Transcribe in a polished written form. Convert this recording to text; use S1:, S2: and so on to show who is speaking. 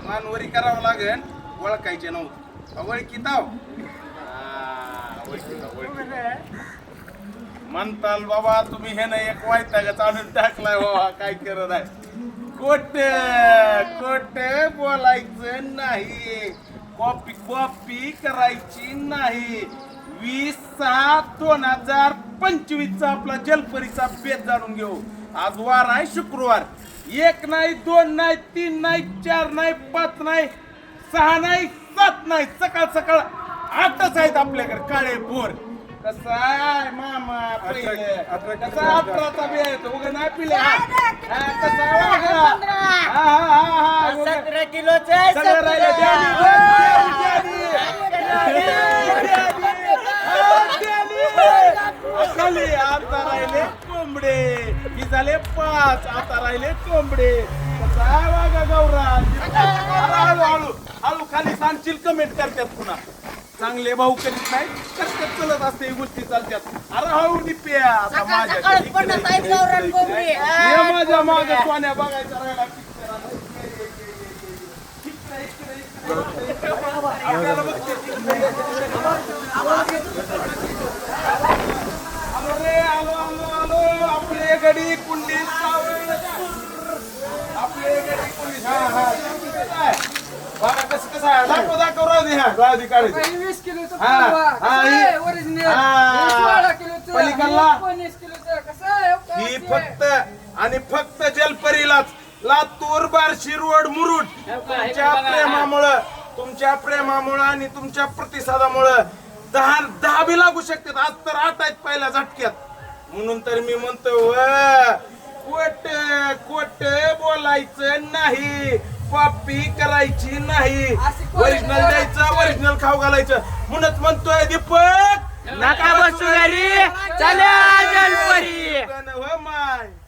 S1: मानवरी करावं लागेल. ओळखायचे नव्हतं ओळखीताव म्हणताल बाबा तुम्ही हे नाही एक वायताग चालून टाकलाय बाबा काय करत आहे. खोट बोलायचं नाही. कॉपी कॉपी करायची नाही. 20/6/2025 आपला जलपरीचा बेत जाणून घेऊ. आज वार आहे शुक्रवार. 1 नाही 2 नाही 3 नाही 4 नाही 5 नाही 6 नाही 7 नाही सकाळ सकाळ 8च आहेत आपल्याकडे काळे भोर. कसं आहे मामा कसा 18चा बी आहे तो उगा नाही पिले. कसा
S2: 17 किलोचे
S1: सगळं राहिलं खाली आता राहिले कोंबडे ही झाले 5 आता राहिले कोंबडे. कसा वागा गौरा हळू हळू खाली सांगशील कमेंट करतात पुन्हा. चांगले भाऊ करीत नाही करतात चलत असते गोष्टी चालतात. अरे हळू निप्या आता माझ्या मागे सोन्या बघायचा राहिला आपल्याला बघते आलो आपले गडी कुंडी आपले गडी कुंडी बघा कसं आहे दाखव राहू दे. ह्या राहू दे काढायचं
S3: 20 किलोचं
S1: ही फक्त आणि फक्त जलपरीलाच लातूर बार्शी रोड मुरुड तुमच्या प्रेमामुळं आणि तुमच्या प्रतिसादामुळं 10 बी लागू शकतात. आज तर 8 आहेत पहिल्या झटक्यात. म्हणून तर मी म्हणतो खोट बोलायचं नाही. कॉपी करायची नाही. ओरिजिनल द्यायचं ओरिजिनल खाऊ घालायचं. म्हणूनच म्हणतोय दीपक
S2: नका बसू घरी चला जलपरी.
S1: माय